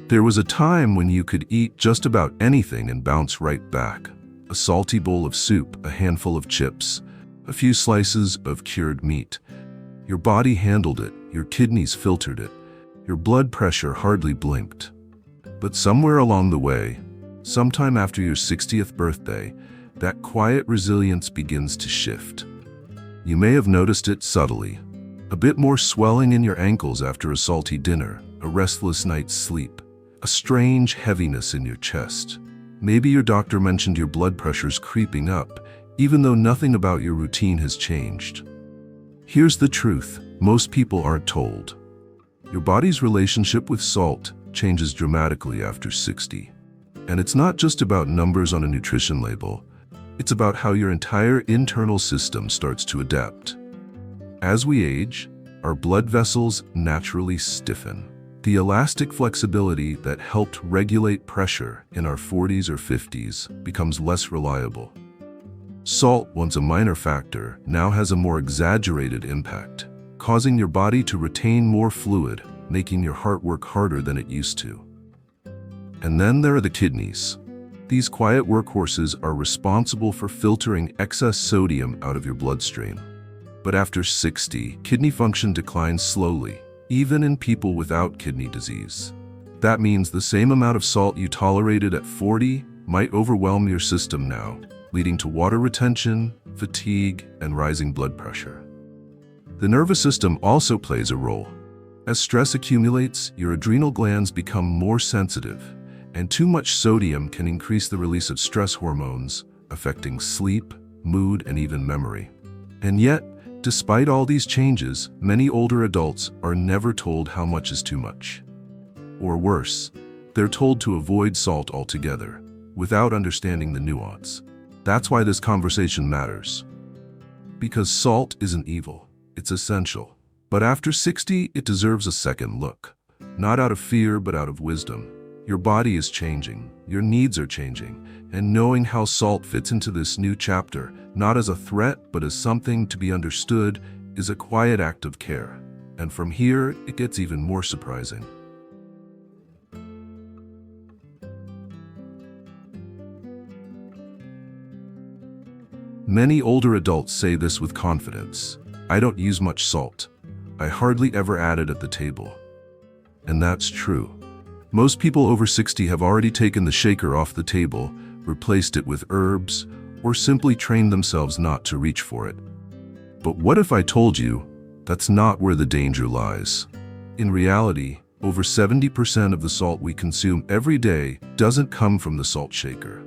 There was a time when you could eat just about anything and bounce right back. A salty bowl of soup, a handful of chips, a few slices of cured meat. Your body handled it, your kidneys filtered it, your blood pressure hardly blinked. But somewhere along the way, sometime after your 60th birthday, that quiet resilience begins to shift. You may have noticed it subtly. A bit more swelling in your ankles after a salty dinner, a restless night's sleep, a strange heaviness in your chest. Maybe your doctor mentioned your blood pressure's creeping up, even though nothing about your routine has changed. Here's the truth most people aren't told. Your body's relationship with salt changes dramatically after 60. And it's not just about numbers on a nutrition label. It's about how your entire internal system starts to adapt. As we age, our blood vessels naturally stiffen. The elastic flexibility that helped regulate pressure in our 40s or 50s becomes less reliable. Salt, once a minor factor, now has a more exaggerated impact, causing your body to retain more fluid, making your heart work harder than it used to. And then there are the kidneys. These quiet workhorses are responsible for filtering excess sodium out of your bloodstream. But after 60, kidney function declines slowly, even in people without kidney disease. That means the same amount of salt you tolerated at 40 might overwhelm your system now, leading to water retention, fatigue, and rising blood pressure. The nervous system also plays a role. As stress accumulates, your adrenal glands become more sensitive, and too much sodium can increase the release of stress hormones, affecting sleep, mood, and even memory. And yet, despite all these changes, many older adults are never told how much is too much. Or worse, they're told to avoid salt altogether, without understanding the nuance. That's why this conversation matters. Because salt isn't evil, it's essential. But after 60, it deserves a second look. Not out of fear, but out of wisdom. Your body is changing, your needs are changing, and knowing how salt fits into this new chapter, not as a threat, but as something to be understood, is a quiet act of care. And from here, it gets even more surprising. Many older adults say this with confidence. I don't use much salt. I hardly ever add it at the table. And that's true. Most people over 60 have already taken the shaker off the table, replaced it with herbs, or simply trained themselves not to reach for it. But what if I told you that's not where the danger lies? In reality, over 70% of the salt we consume every day doesn't come from the salt shaker.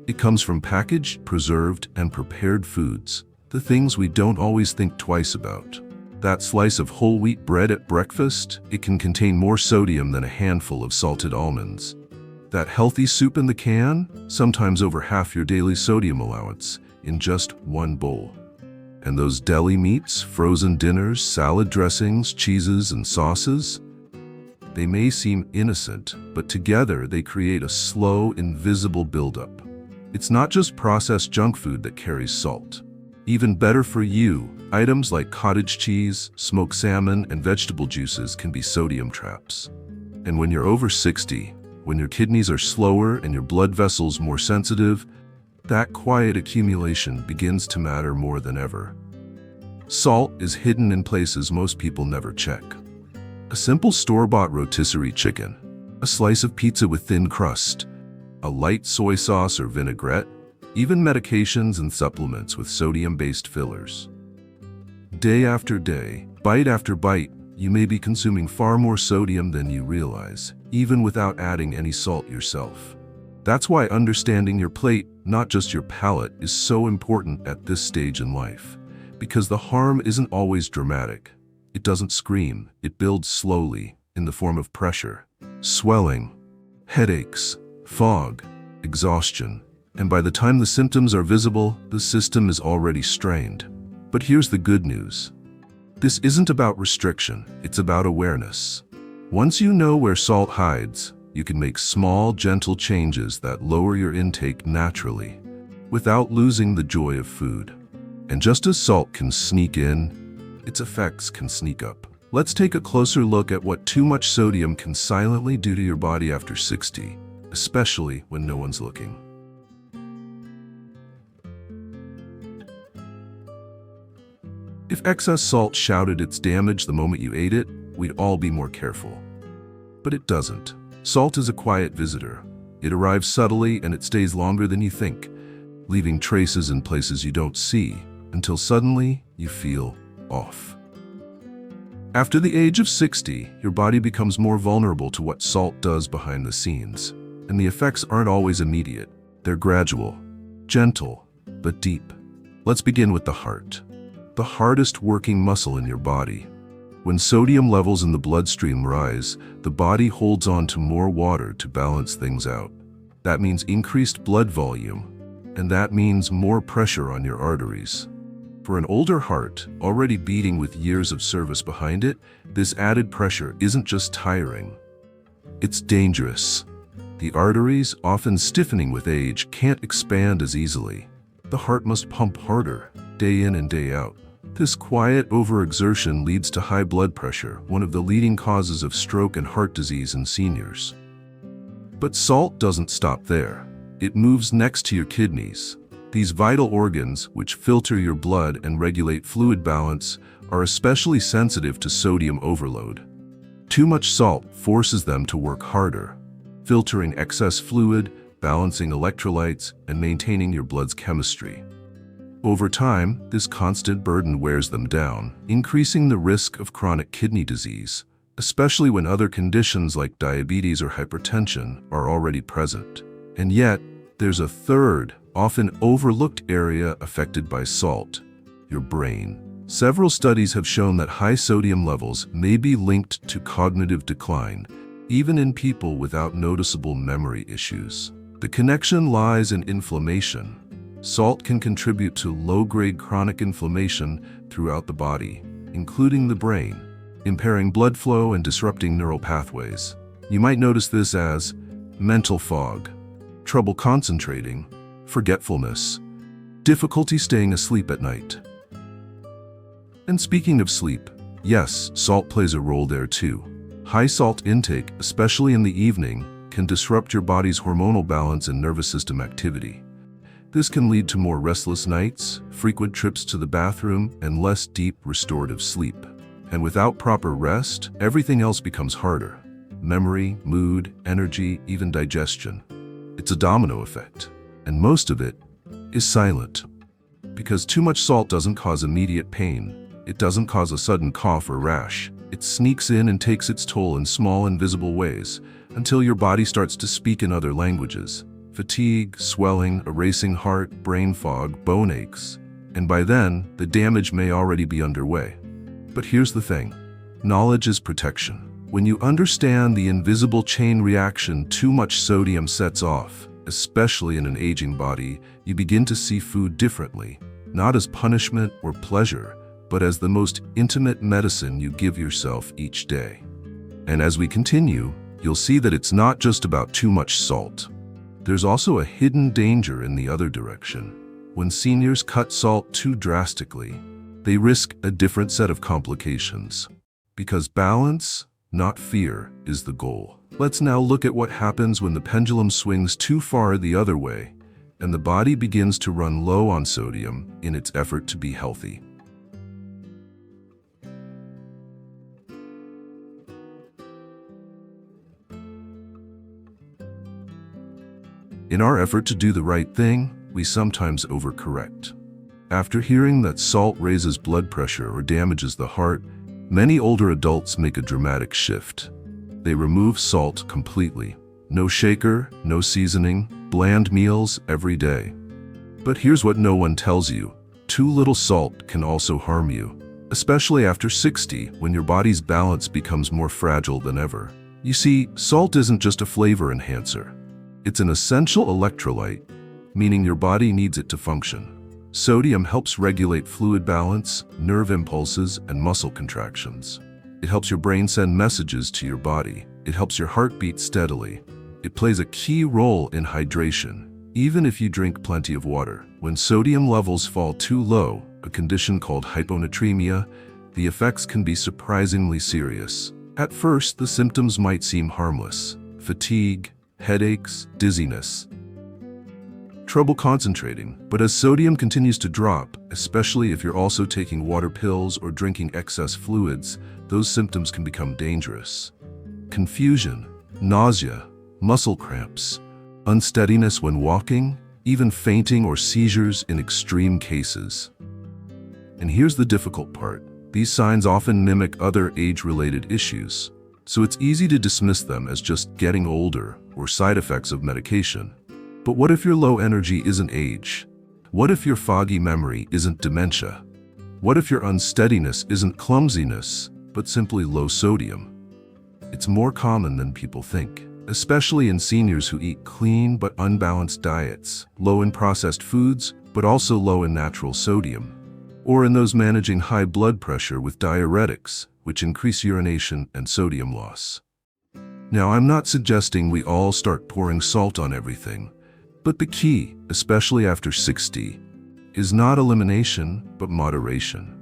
It comes from packaged, preserved, and prepared foods, the things we don't always think twice about. That slice of whole wheat bread at breakfast, it can contain more sodium than a handful of salted almonds. That healthy soup in the can, sometimes over half your daily sodium allowance, in just one bowl. And those deli meats, frozen dinners, salad dressings, cheeses, and sauces? They may seem innocent, but together they create a slow, invisible buildup. It's not just processed junk food that carries salt. Even better for you, items like cottage cheese, smoked salmon, and vegetable juices can be sodium traps. And when you're over 60, when your kidneys are slower and your blood vessels more sensitive, that quiet accumulation begins to matter more than ever. Salt is hidden in places most people never check. A simple store-bought rotisserie chicken, a slice of pizza with thin crust, a light soy sauce or vinaigrette, even medications and supplements with sodium-based fillers. Day after day, bite after bite, you may be consuming far more sodium than you realize, even without adding any salt yourself. That's why understanding your plate, not just your palate, is so important at this stage in life. Because the harm isn't always dramatic. It doesn't scream, it builds slowly, in the form of pressure, swelling, headaches, fog, exhaustion. And by the time the symptoms are visible, the system is already strained. But here's the good news. This isn't about restriction, it's about awareness. Once you know where salt hides, you can make small, gentle changes that lower your intake naturally, without losing the joy of food. And just as salt can sneak in, its effects can sneak up. Let's take a closer look at what too much sodium can silently do to your body after 60, especially when no one's looking. If excess salt shouted its damage the moment you ate it, we'd all be more careful. But it doesn't. Salt is a quiet visitor. It arrives subtly and it stays longer than you think, leaving traces in places you don't see, until suddenly you feel off. After the age of 60, your body becomes more vulnerable to what salt does behind the scenes, and the effects aren't always immediate. They're gradual, gentle, but deep. Let's begin with the heart, the hardest working muscle in your body. When sodium levels in the bloodstream rise, the body holds on to more water to balance things out. That means increased blood volume, and that means more pressure on your arteries. For an older heart, already beating with years of service behind it, this added pressure isn't just tiring. It's dangerous. The arteries, often stiffening with age, can't expand as easily. The heart must pump harder, day in and day out. This quiet overexertion leads to high blood pressure, one of the leading causes of stroke and heart disease in seniors. But salt doesn't stop there. It moves next to your kidneys. These vital organs, which filter your blood and regulate fluid balance, are especially sensitive to sodium overload. Too much salt forces them to work harder, filtering excess fluid, balancing electrolytes, and maintaining your blood's chemistry. Over time, this constant burden wears them down, increasing the risk of chronic kidney disease, especially when other conditions like diabetes or hypertension are already present. And yet, there's a third, often overlooked area affected by salt: your brain. Several studies have shown that high sodium levels may be linked to cognitive decline, even in people without noticeable memory issues. The connection lies in inflammation. Salt can contribute to low-grade chronic inflammation throughout the body, including the brain, impairing blood flow and disrupting neural pathways. You might notice this as mental fog, trouble concentrating, forgetfulness, difficulty staying asleep at night. And speaking of sleep, yes, salt plays a role there too. High salt intake, especially in the evening, can disrupt your body's hormonal balance and nervous system activity. This can lead to more restless nights, frequent trips to the bathroom, and less deep, restorative sleep. And without proper rest, everything else becomes harder. Memory, mood, energy, even digestion. It's a domino effect, and most of it is silent. Because too much salt doesn't cause immediate pain. It doesn't cause a sudden cough or rash. It sneaks in and takes its toll in small, invisible ways, until your body starts to speak in other languages. Fatigue, swelling, a racing heart, brain fog, bone aches. And by then, the damage may already be underway. But here's the thing. Knowledge is protection. When you understand the invisible chain reaction too much sodium sets off, especially in an aging body, you begin to see food differently, not as punishment or pleasure, but as the most intimate medicine you give yourself each day. And as we continue, you'll see that it's not just about too much salt. There's also a hidden danger in the other direction. When seniors cut salt too drastically, they risk a different set of complications. Because balance, not fear, is the goal. Let's now look at what happens when the pendulum swings too far the other way, and the body begins to run low on sodium in its effort to be healthy. In our effort to do the right thing, we sometimes overcorrect. After hearing that salt raises blood pressure or damages the heart, many older adults make a dramatic shift. They remove salt completely. No shaker, no seasoning, bland meals every day. But here's what no one tells you. Too little salt can also harm you, especially after 60, when your body's balance becomes more fragile than ever. You see, salt isn't just a flavor enhancer. It's an essential electrolyte, meaning your body needs it to function. Sodium helps regulate fluid balance, nerve impulses, and muscle contractions. It helps your brain send messages to your body. It helps your heart beat steadily. It plays a key role in hydration, even if you drink plenty of water. When sodium levels fall too low, a condition called hyponatremia, the effects can be surprisingly serious. At first, the symptoms might seem harmless: fatigue, headaches, dizziness, trouble concentrating. But as sodium continues to drop, especially if you're also taking water pills or drinking excess fluids, those symptoms can become dangerous. Confusion, nausea, muscle cramps, unsteadiness when walking, even fainting or seizures in extreme cases. And here's the difficult part. These signs often mimic other age-related issues, so it's easy to dismiss them as just getting older or side effects of medication. But what if your low energy isn't age? What if your foggy memory isn't dementia? What if your unsteadiness isn't clumsiness, but simply low sodium? It's more common than people think, especially in seniors who eat clean but unbalanced diets, low in processed foods, but also low in natural sodium, or in those managing high blood pressure with diuretics, which increase urination and sodium loss. Now, I'm not suggesting we all start pouring salt on everything, but the key, especially after 60, is not elimination, but moderation.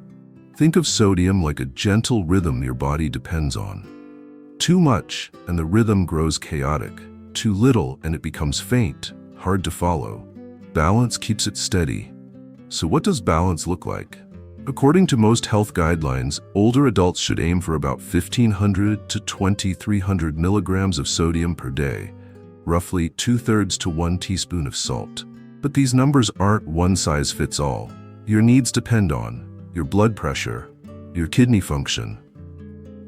Think of sodium like a gentle rhythm your body depends on. Too much, and the rhythm grows chaotic. Too little, and it becomes faint, hard to follow. Balance keeps it steady. So what does balance look like? According to most health guidelines, older adults should aim for about 1,500 to 2,300 milligrams of sodium per day, roughly 2/3 to 1 teaspoon of salt. But these numbers aren't one size fits all. Your needs depend on your blood pressure, your kidney function,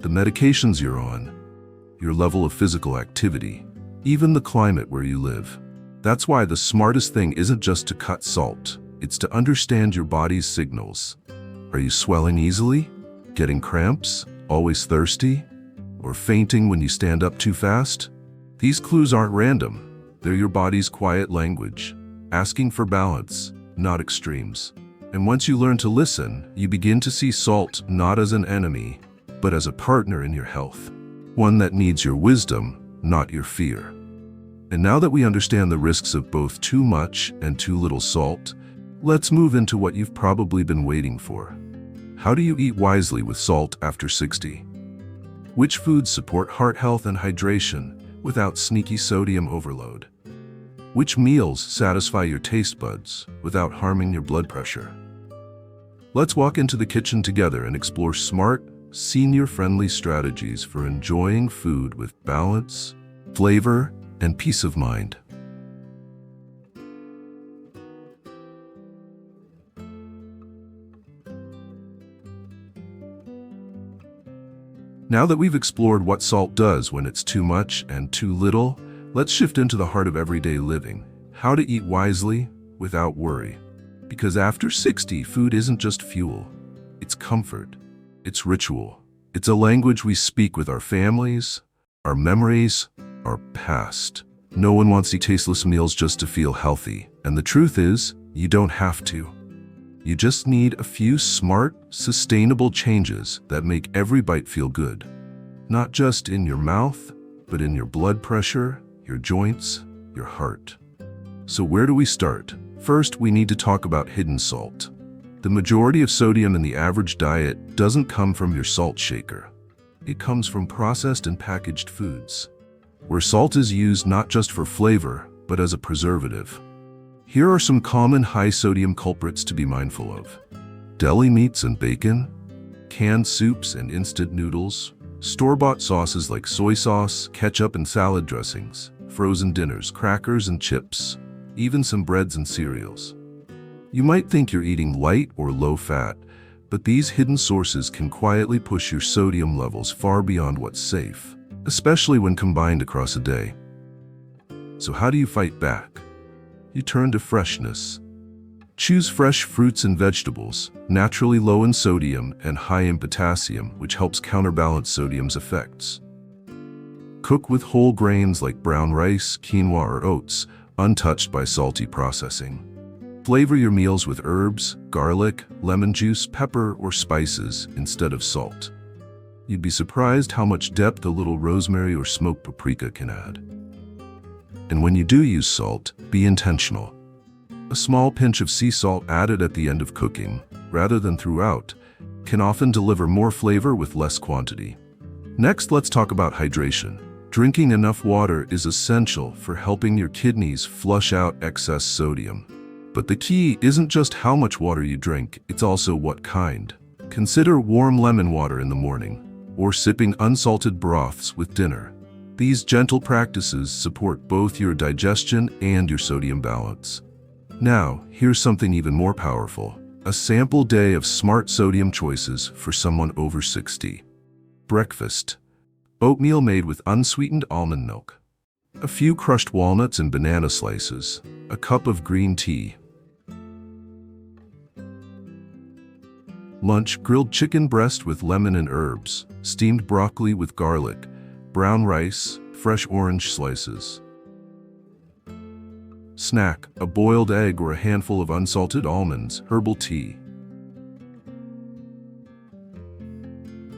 the medications you're on, your level of physical activity, even the climate where you live. That's why the smartest thing isn't just to cut salt, it's to understand your body's signals. Are you swelling easily? Getting cramps? Always thirsty? Or fainting when you stand up too fast? These clues aren't random. They're your body's quiet language, asking for balance, not extremes. And once you learn to listen, you begin to see salt not as an enemy, but as a partner in your health. One that needs your wisdom, not your fear. And now that we understand the risks of both too much and too little salt, let's move into what you've probably been waiting for. How do you eat wisely with salt after 60? Which foods support heart health and hydration without sneaky sodium overload? Which meals satisfy your taste buds without harming your blood pressure? Let's walk into the kitchen together and explore smart, senior-friendly strategies for enjoying food with balance, flavor, and peace of mind. Now that we've explored what salt does when it's too much and too little, let's shift into the heart of everyday living: how to eat wisely without worry. Because after 60, food isn't just fuel, it's comfort, it's ritual, it's a language we speak with our families, our memories, our past. No one wants to eat tasteless meals just to feel healthy, and the truth is, you don't have to. You just need a few smart, sustainable changes that make every bite feel good. Not just in your mouth, but in your blood pressure, your joints, your heart. So where do we start? First, we need to talk about hidden salt. The majority of sodium in the average diet doesn't come from your salt shaker. It comes from processed and packaged foods, where salt is used not just for flavor, but as a preservative. Here are some common high-sodium culprits to be mindful of: deli meats and bacon, canned soups and instant noodles, store-bought sauces like soy sauce, ketchup and salad dressings, frozen dinners, crackers and chips, even some breads and cereals. You might think you're eating light or low-fat, but these hidden sources can quietly push your sodium levels far beyond what's safe, especially when combined across a day. So how do you fight back? You turn to freshness. Choose fresh fruits and vegetables, naturally low in sodium and high in potassium, which helps counterbalance sodium's effects. Cook with whole grains like brown rice, quinoa, or oats, untouched by salty processing. Flavor your meals with herbs, garlic, lemon juice, pepper, or spices instead of salt. You'd be surprised how much depth a little rosemary or smoked paprika can add. And when you do use salt, be intentional. A small pinch of sea salt added at the end of cooking, rather than throughout, can often deliver more flavor with less quantity. Next, let's talk about hydration. Drinking enough water is essential for helping your kidneys flush out excess sodium. But the key isn't just how much water you drink, it's also what kind. Consider warm lemon water in the morning, or sipping unsalted broths with dinner. These gentle practices support both your digestion and your sodium balance. Now, here's something even more powerful. A sample day of smart sodium choices for someone over 60. Breakfast. Oatmeal made with unsweetened almond milk. A few crushed walnuts and banana slices. A cup of green tea. Lunch, grilled chicken breast with lemon and herbs, steamed broccoli with garlic, brown rice, fresh orange slices. Snack, a boiled egg or a handful of unsalted almonds, herbal tea.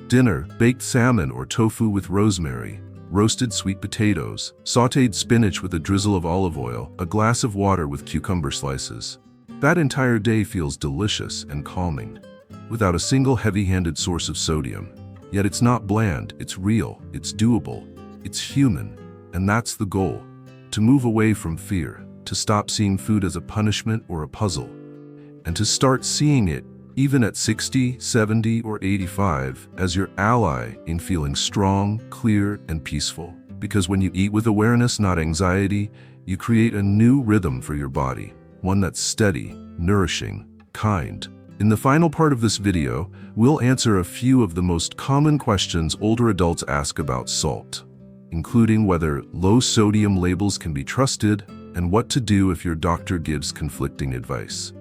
Dinner, baked salmon or tofu with rosemary, roasted sweet potatoes, sautéed spinach with a drizzle of olive oil, a glass of water with cucumber slices. That entire day feels delicious and calming, without a single heavy-handed source of sodium. Yet it's not bland, it's real, it's doable, it's human, and that's the goal. To move away from fear, to stop seeing food as a punishment or a puzzle, and to start seeing it, even at 60, 70, or 85, as your ally in feeling strong, clear, and peaceful. Because when you eat with awareness, not anxiety, you create a new rhythm for your body, one that's steady, nourishing, kind. In the final part of this video, we'll answer a few of the most common questions older adults ask about salt, including whether low-sodium labels can be trusted and what to do if your doctor gives conflicting advice.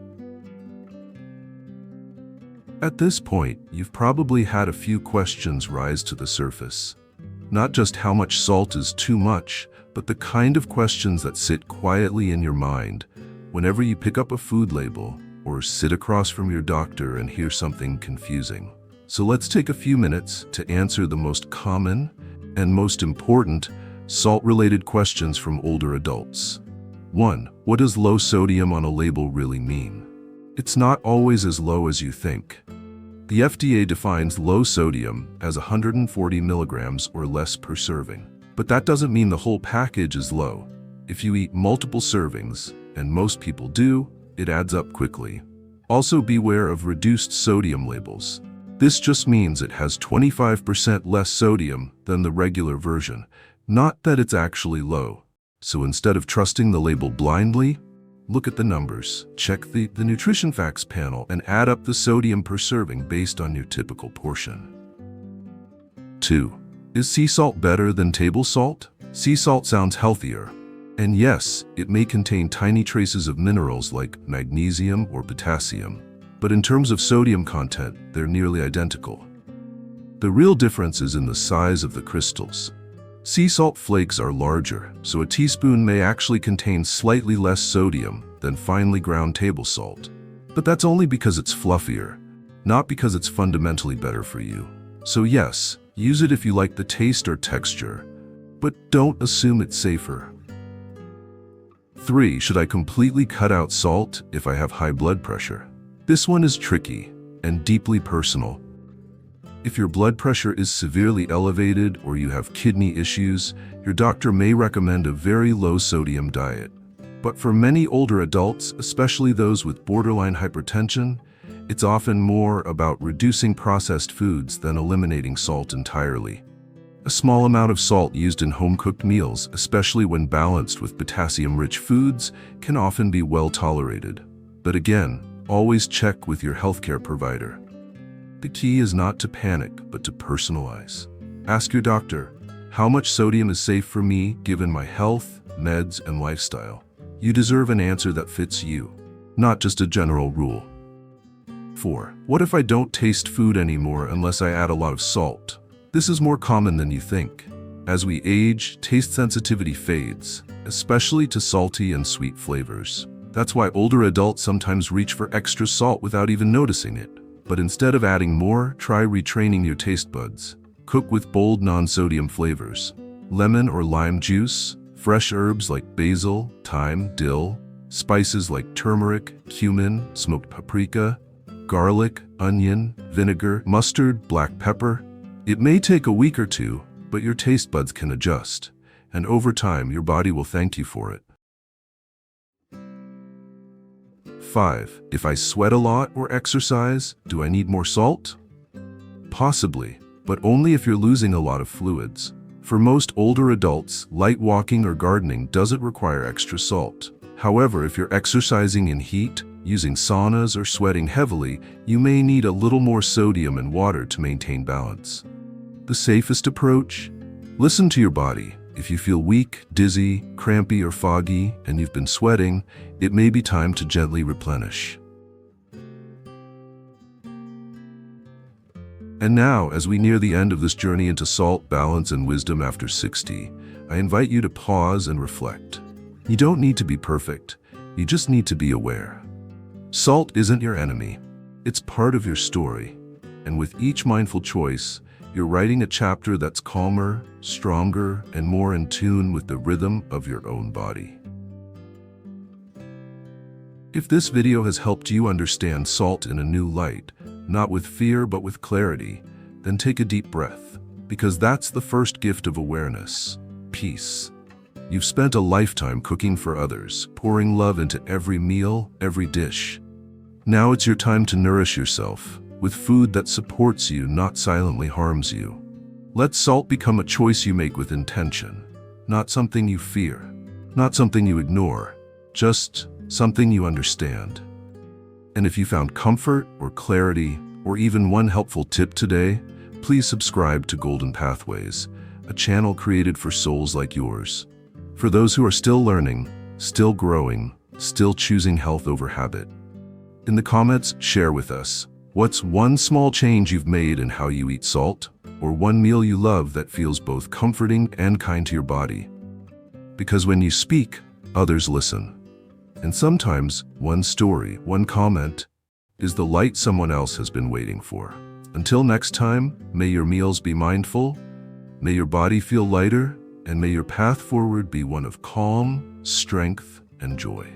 At this point, you've probably had a few questions rise to the surface. Not just how much salt is too much, but the kind of questions that sit quietly in your mind whenever you pick up a food label or sit across from your doctor and hear something confusing. So let's take a few minutes to answer the most common and most important salt-related questions from older adults. 1. What does low sodium on a label really mean? It's not always as low as you think. The FDA defines low sodium as 140 milligrams or less per serving. But that doesn't mean the whole package is low. If you eat multiple servings, and most people do, it adds up quickly. Also beware of reduced sodium labels. This just means it has 25% less sodium than the regular version, not that it's actually low. So instead of trusting the label blindly, look at the numbers, check the nutrition facts panel, and add up the sodium per serving based on your typical portion. 2. Is sea salt better than table salt? Sea salt sounds healthier. And yes, it may contain tiny traces of minerals like magnesium or potassium. But in terms of sodium content, they're nearly identical. The real difference is in the size of the crystals. Sea salt flakes are larger, so a teaspoon may actually contain slightly less sodium than finely ground table salt. But that's only because it's fluffier, not because it's fundamentally better for you. So yes, use it if you like the taste or texture, but don't assume it's safer. 3. Should I completely cut out salt if I have high blood pressure? This one is tricky and deeply personal. If your blood pressure is severely elevated or you have kidney issues, your doctor may recommend a very low sodium diet. But for many older adults, especially those with borderline hypertension, it's often more about reducing processed foods than eliminating salt entirely. A small amount of salt used in home-cooked meals, especially when balanced with potassium-rich foods, can often be well tolerated. But again, always check with your healthcare provider. The key is not to panic, but to personalize. Ask your doctor, how much sodium is safe for me given my health, meds, and lifestyle? You deserve an answer that fits you, not just a general rule. 4. What if I don't taste food anymore unless I add a lot of salt? This is more common than you think. As we age, taste sensitivity fades, especially to salty and sweet flavors. That's why older adults sometimes reach for extra salt without even noticing it. But instead of adding more, try retraining your taste buds. Cook with bold non-sodium flavors. Lemon or lime juice, fresh herbs like basil, thyme, dill, spices like turmeric, cumin, smoked paprika. garlic, onion, vinegar, mustard, black pepper. It may take a week or two, but your taste buds can adjust, and over time your body will thank you for it. 5. If I sweat a lot or exercise, do I need more salt? Possibly, but only if you're losing a lot of fluids. For most older adults, light walking or gardening doesn't require extra salt. However, if you're exercising in heat, using saunas, or sweating heavily, you may need a little more sodium and water to maintain balance. The safest approach? Listen to your body. If you feel weak, dizzy, crampy, or foggy, and you've been sweating, it may be time to gently replenish. And now, as we near the end of this journey into salt, balance, and wisdom after 60, I invite you to pause and reflect. You don't need to be perfect. You just need to be aware. Salt isn't your enemy. It's part of your story. And with each mindful choice, you're writing a chapter that's calmer, stronger, and more in tune with the rhythm of your own body. If this video has helped you understand salt in a new light, not with fear but with clarity, then take a deep breath, because that's the first gift of awareness: peace. You've spent a lifetime cooking for others, pouring love into every meal, every dish. Now it's your time to nourish yourself with food that supports you, not silently harms you. Let salt become a choice you make with intention, not something you fear, not something you ignore, just something you understand. And if you found comfort or clarity or even one helpful tip today, please subscribe to Golden Pathways, a channel created for souls like yours. For those who are still learning, still growing, still choosing health over habit. In the comments, share with us, what's one small change you've made in how you eat salt, or one meal you love that feels both comforting and kind to your body? Because when you speak, others listen. And sometimes, one story, one comment, is the light someone else has been waiting for. Until next time, may your meals be mindful, may your body feel lighter, and may your path forward be one of calm, strength, and joy.